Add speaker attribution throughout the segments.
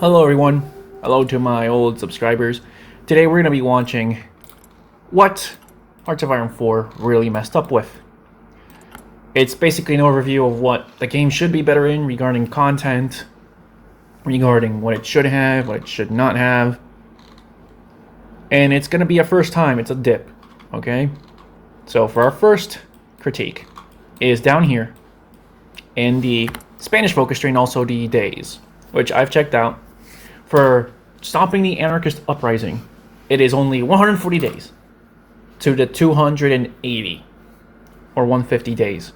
Speaker 1: Hello everyone, hello to my old subscribers. Today we're going to be watching what Hearts of Iron 4 really messed up with. It's basically an overview of what the game should be better in regarding content, regarding what it should have, what it should not have. And it's going to be a first time, it's a dip, okay? So for our first critique is down here in the Spanish focus tree and also the days, which I've checked out. For stopping the anarchist uprising, it is only 140 days to the 280 or 150 days.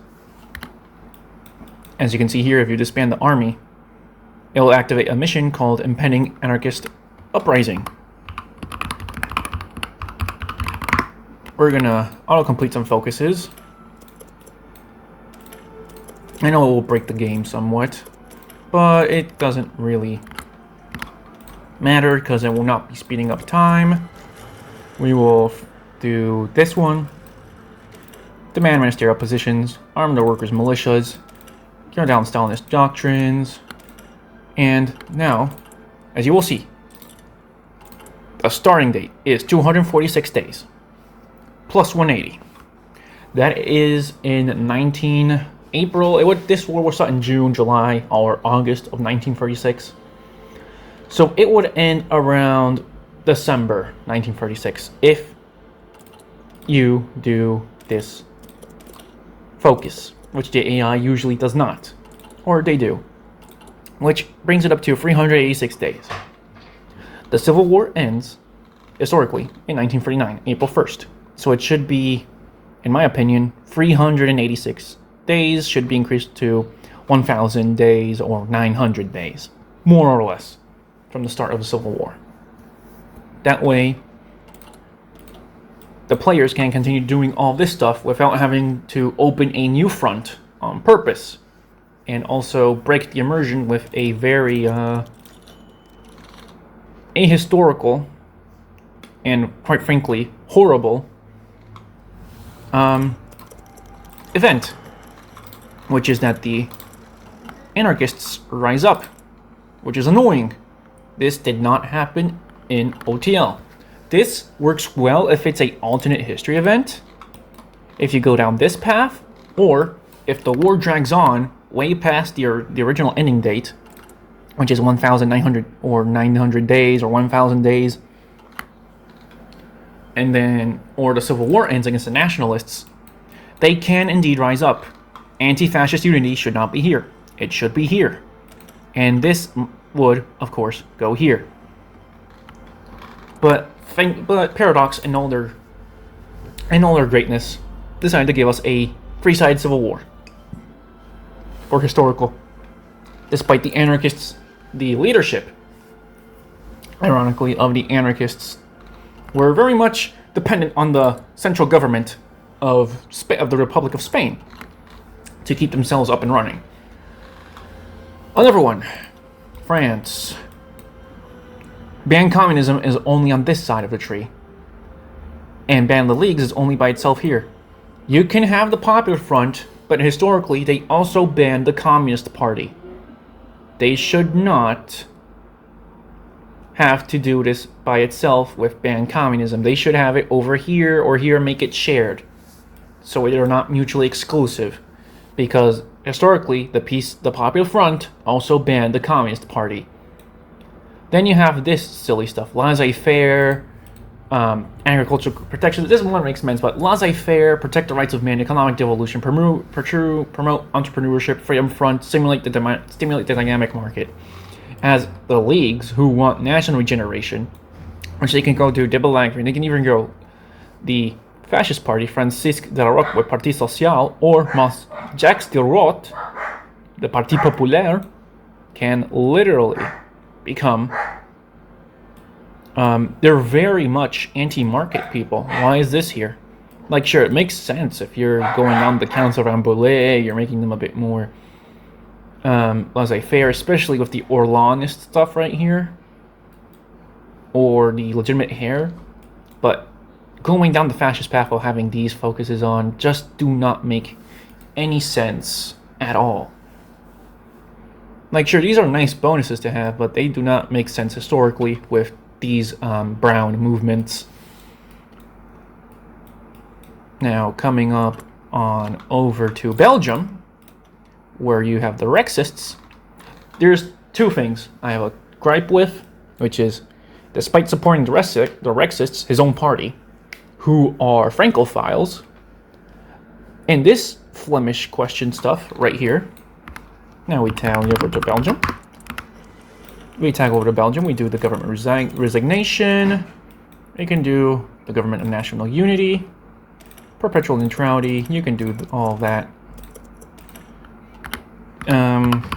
Speaker 1: As you can see here, if you disband the army, it will activate a mission called Impending Anarchist Uprising. We're gonna auto-complete some focuses. I know it will break the game somewhat, but it doesn't really matter because it will not be speeding up time. We will do this one. Demand ministerial positions, arm the workers' militias, carry down Stalinist doctrines, and now, as you will see, the starting date is 246 days, plus 180. That is in April. This war was start in June, July, or August of 1936. So it would end around December 1936 if you do this focus, which the AI usually does not, or they do, which brings it up to 386 days. The Civil War ends, historically, in 1939, April 1st. So it should be, in my opinion, 386 days should be increased to 1,000 days or 900 days, more or less, from the start of the Civil War. That way, the players can continue doing all this stuff without having to open a new front on purpose, and also break the immersion with a very ahistorical and, quite frankly, horrible event, which is that the anarchists rise up, which is annoying. This did not happen in OTL. This works well if it's an alternate history event, if you go down this path, or if the war drags on way past the original ending date, which is 1,900 or 900 days or 1,000 days, and then, or the Civil War ends against the nationalists, they can indeed rise up. Anti-fascist unity should not be here. It should be here. And this would, of course, go here. But Paradox, in all their greatness, decided to give us a three-sided civil war. Or historical. Despite the anarchists, the leadership, ironically, of the anarchists were very much dependent on the central government of the Republic of Spain to keep themselves up and running. Another one, France. Ban communism is only on this side of the tree, and ban the leagues is only by itself here. You can have the Popular Front, but historically they also banned the Communist Party. They should not have to do this by itself with ban communism. They should have it over here or here, make it shared, so they're not mutually exclusive. Because historically, the Popular Front also banned the Communist Party. Then you have this silly stuff, laissez-faire, agricultural protection. This one makes sense, but laissez-faire, protect the rights of man, economic devolution, promote entrepreneurship, freedom front, stimulate the dynamic market. As the leagues who want national regeneration, which they can go to Debelag, they can even go the Fascist Party, Francisque de la Roque with Parti Social, or Jacques de Roth, the Parti Populaire, can literally become, they're very much anti-market people. Why is this here? Like, sure, it makes sense if you're going on the counts of Rambouillet, you're making them a bit more laissez-faire, especially with the Orleanist stuff right here, or the legitimate hair, but going down the fascist path while having these focuses on just do not make any sense at all. Like, sure, these are nice bonuses to have, but they do not make sense historically with these brown movements. Now, coming up on over to Belgium, where you have the Rexists, there's two things I have a gripe with, which is, despite supporting the Rexists, his own party, who are Francophiles, and this Flemish question stuff right here. Now we tag over to Belgium. We do the government resignation. We can do the government of national unity, perpetual neutrality. You can do all that.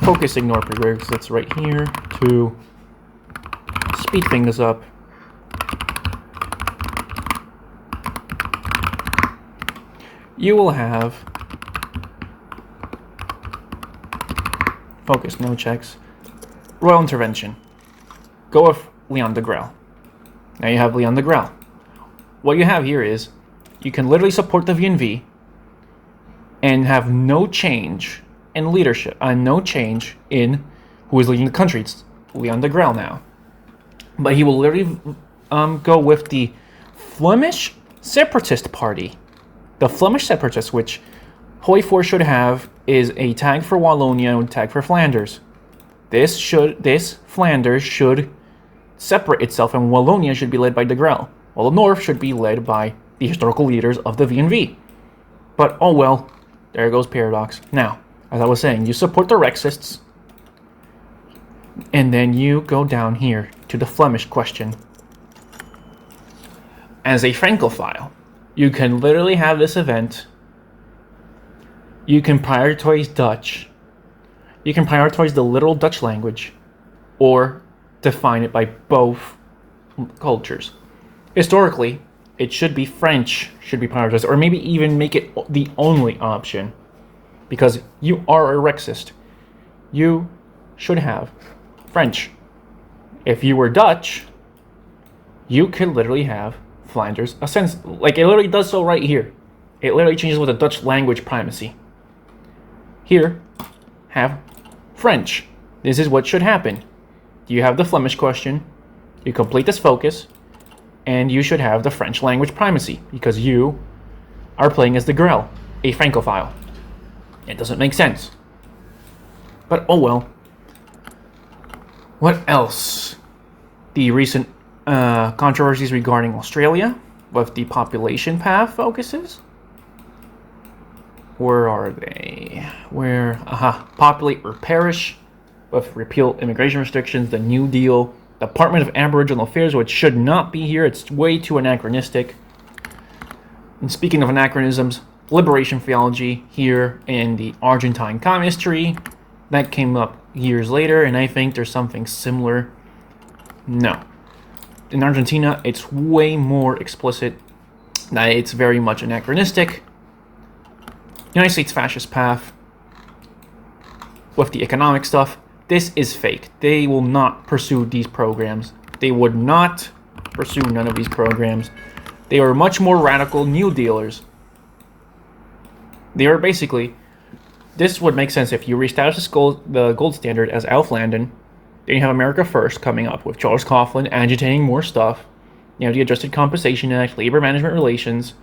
Speaker 1: Focus ignore prerequisites right here to speed things up. You will have focus, no checks. Royal intervention. Go with Leon de Grelle. Now you have Leon de Grelle. What you have here is you can literally support the VNV and have no change in leadership, no change in who is leading the country. It's Leon de Grelle now. But he will literally go with the Flemish Separatist Party. The Flemish Separatists, which Hooy should have, is a tag for Wallonia and a tag for Flanders. This Flanders should separate itself, and Wallonia should be led by de Grelle, while the North should be led by the historical leaders of the VNV. But oh well, there goes Paradox. Now, as I was saying, you support the Rexists, and then you go down here to the Flemish question. As a Francophile, you can literally have this event. You can prioritize Dutch. You can prioritize the literal Dutch language, or define it by both cultures. Historically, it should be French should be prioritized, or maybe even make it the only option, because you are a Rexist. You should have French. If you were Dutch, you could literally have Flanders ascends. Like, it literally does so right here. It literally changes with the Dutch language primacy. Here, have French. This is what should happen. You have the Flemish question, you complete this focus, and you should have the French language primacy, because you are playing as de Grelle, a Francophile. It doesn't make sense. But oh well. What else? The recent controversies regarding Australia with the population path focuses. Where are they? Populate or perish with repeal immigration restrictions, the New Deal, Department of Aboriginal Affairs, which should not be here. It's way too anachronistic. And speaking of anachronisms, liberation theology here in the Argentine communist tree. That came up years later, and I think there's something similar. No. In Argentina, it's way more explicit that it's very much anachronistic. United States fascist path with the economic stuff. This is fake. They will not pursue these programs. They would not pursue none of these programs. They are much more radical New Dealers. They are basically, this would make sense if you reestablish the gold standard as Alf Landon. Then you have America First coming up with Charles Coughlin agitating more stuff. You have the Adjusted Compensation Act, Labor Management Relations.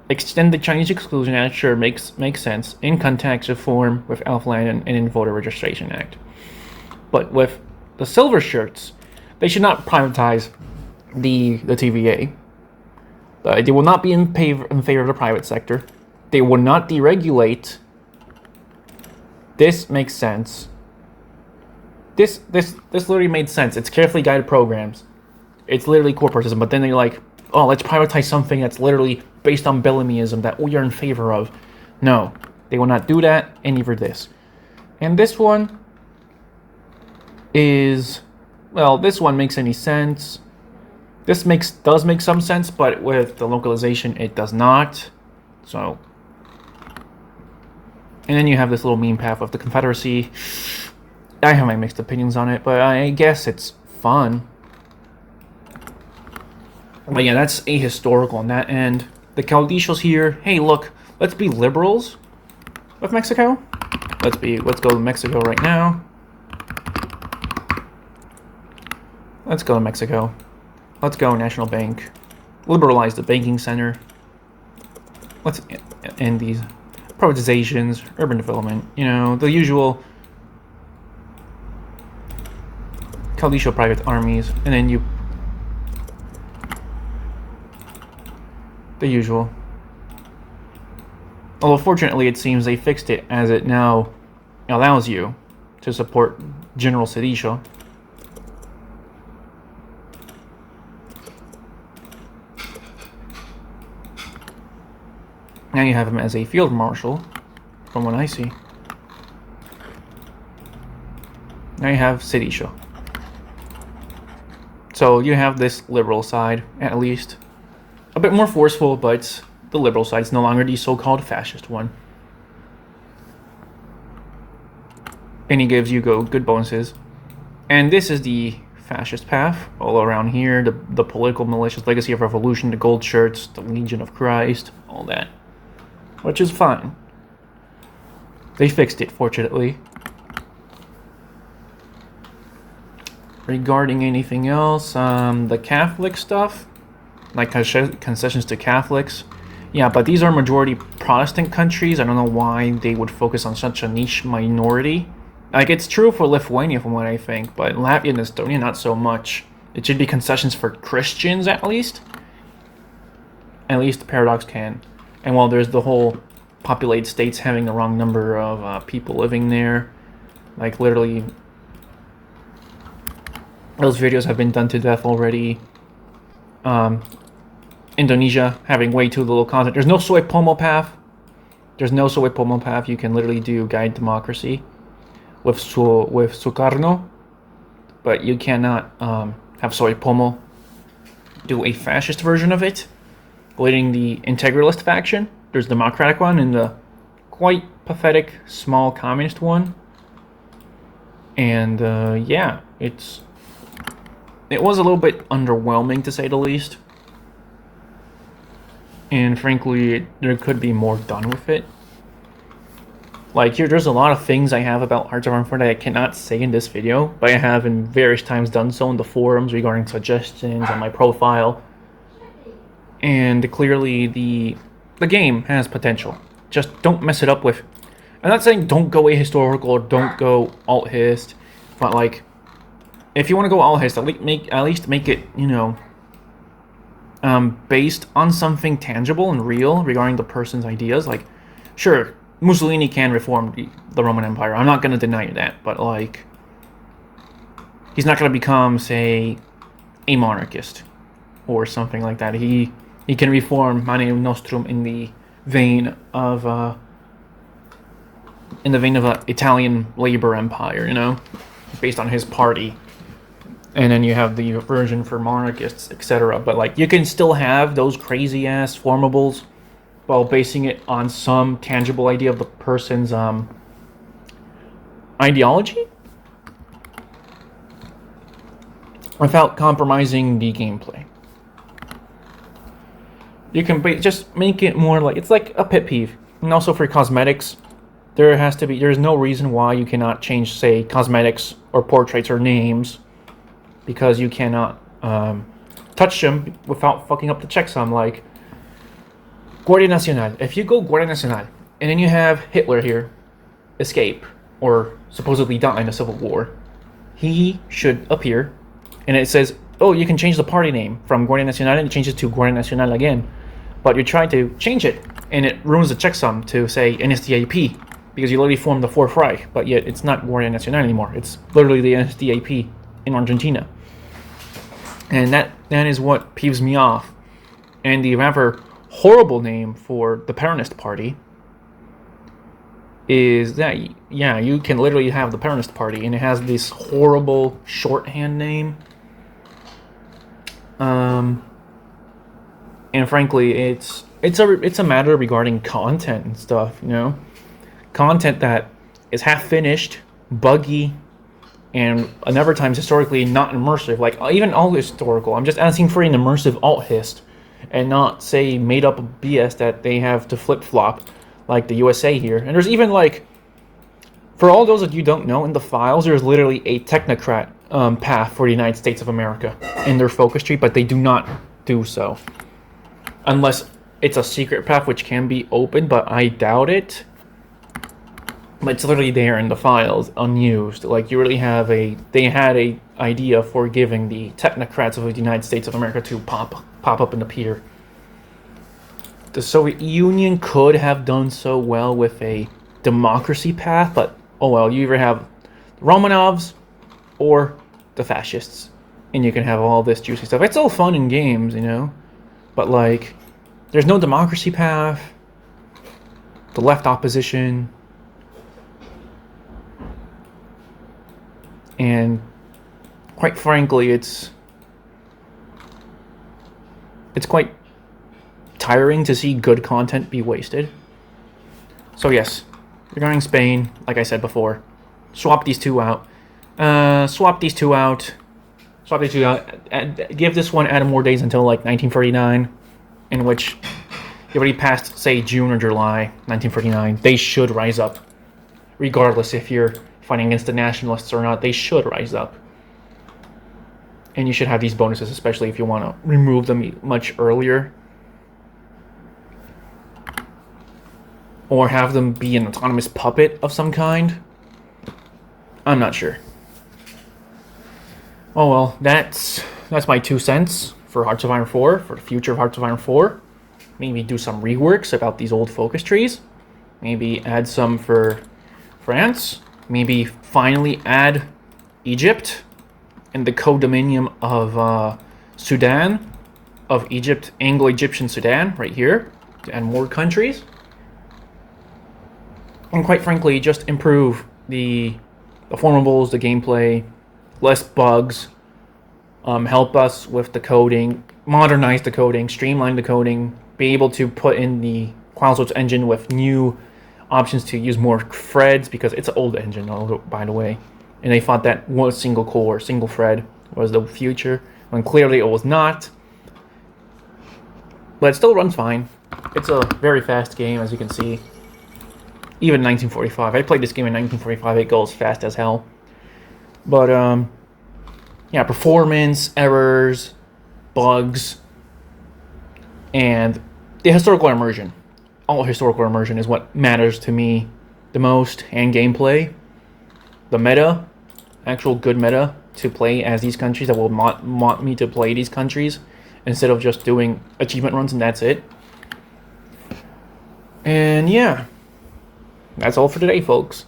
Speaker 1: Extend the Chinese Exclusion Act, sure, makes sense. Income tax reform with Alf Landon and in Voter Registration Act. But with the silver shirts, they should not privatize the TVA. They will not be in favor of the private sector. They will not deregulate. This makes sense. This literally made sense. It's carefully guided programs. It's literally corporatism. But then they're like, oh, let's privatize something that's literally based on Bellamyism that we are in favor of. No, they will not do that, and neither this. And this one is, well, this one makes any sense. This does make some sense, but with the localization, it does not. So, and then you have this little meme path of the Confederacy. I have my mixed opinions on it, but I guess it's fun. But yeah, that's ahistorical on that end. The Caudillos here, hey look, let's be liberals with Mexico. Let's go to Mexico right now. Let's go to Mexico. Let's go National Bank. Liberalize the banking center. Let's end these privatizations, urban development, you know, the usual Caudillo private armies, and then you... the usual. Although fortunately it seems they fixed it, as it now allows you to support General Cedillo. Now you have him as a field marshal, from what I see. Now you have Cedillo. So you have this liberal side, at least. A bit more forceful, but the liberal side is no longer the so-called fascist one. And he gives you good bonuses. And this is the fascist path, all around here. The political militias, Legacy of Revolution, the gold shirts, the Legion of Christ, all that. Which is fine. They fixed it, fortunately. Regarding anything else, the Catholic stuff, like concessions to Catholics. Yeah, but these are majority Protestant countries. I don't know why they would focus on such a niche minority. Like, it's true for Lithuania from what I think, but Latvia and Estonia, not so much. It should be concessions for Christians, at least. At least the Paradox can. And while there's the whole populated states having the wrong number of people living there, like literally, those videos have been done to death already. Indonesia having way too little content. There's no soy pomo path. There's no soy pomo path. You can literally do guide democracy with Sukarno, but you cannot have soy pomo do a fascist version of it. Leading the integralist faction. There's the democratic one and the quite pathetic small communist one. And yeah, it was a little bit underwhelming to say the least. And frankly, there could be more done with it. Like, there's a lot of things I have about Hearts of Iron 4 that I cannot say in this video, but I have in various times done so in the forums regarding suggestions on my profile. And clearly the game has potential. Just don't mess it up with... I'm not saying don't go ahistorical or don't go alt-hist, but like, if you want to go alt-hist, at least make it, you know, based on something tangible and real regarding the person's ideas. Like, sure, Mussolini can reform the Roman Empire. I'm not going to deny that, but like, he's not going to become, say, a monarchist or something like that. He can reform Mane Nostrum in the vein of an Italian labor empire, you know, based on his party. And then you have the version for monarchists, etc. But like, you can still have those crazy ass formables while basing it on some tangible idea of the person's ideology, without compromising the gameplay. You can just make it more like, it's like a pet peeve. And also for cosmetics, there's no reason why you cannot change, say, cosmetics or portraits or names, because you cannot touch them without fucking up the checksum. Like Guardia Nacional. If you go Guardia Nacional and then you have Hitler here escape or supposedly die in a civil war, he should appear, and it says, oh, you can change the party name from Guardia Nacional and change it to Guardia Nacional again. But you try to change it, and it ruins the checksum to, say, NSDAP, because you literally formed the Fourth Reich, but yet it's not Guardia Nacional anymore. It's literally the NSDAP in Argentina. And that is what peeves me off. And the rather horrible name for the Peronist Party is that, yeah, you can literally have the Peronist Party, and it has this horrible shorthand name. And frankly, it's a matter regarding content and stuff, you know? Content that is half finished, buggy, and a number of times historically not immersive. Like, even all historical. I'm just asking for an immersive alt-hist, and not, say, made up BS that they have to flip-flop, like the USA here. And there's even, like, for all those that you don't know, in the files, there's literally a technocrat path for the United States of America in their focus tree, but they do not do so. Unless it's a secret path which can be opened, but I doubt it. But it's literally there in the files, unused. Like, you really have they had a idea for giving the technocrats of the United States of America to pop up and appear. The Soviet Union could have done so well with a democracy path, but oh well, you either have the Romanovs or the fascists, and you can have all this juicy stuff. It's all fun in games, you know, but like, there's no democracy path, the left opposition, and quite frankly, it's quite tiring to see good content be wasted. So yes, regarding Spain, like I said before, swap these two out. And give this one add more days until like 1939, in which you already passed, say, June or July 1939. They should rise up, regardless if you're fighting against the nationalists or not. They should rise up, and you should have these bonuses, especially if you want to remove them much earlier, or have them be an autonomous puppet of some kind. I'm not sure. Oh well, that's my 2 cents for Hearts of Iron 4, for the future of Hearts of Iron 4. Maybe do some reworks about these old focus trees. Maybe add some for France. Maybe finally add Egypt and the co-dominion of Sudan, of Egypt, Anglo-Egyptian Sudan, right here, to add more countries. And quite frankly, just improve the formables, the gameplay, less bugs, help us with the coding, modernize the coding, streamline the coding, be able to put in the Qualsource engine with new options to use more threads, because it's an old engine, by the way, and they thought that one single core, single thread was the future, when clearly it was not. But it still runs fine. It's a very fast game, as you can see. Even 1945. I played this game in 1945. It goes fast as hell. But, yeah, performance, errors, bugs, and the historical immersion. All historical immersion is what matters to me the most, and gameplay. The meta, actual good meta to play as these countries that will want me to play these countries, instead of just doing achievement runs and that's it. And yeah, that's all for today, folks.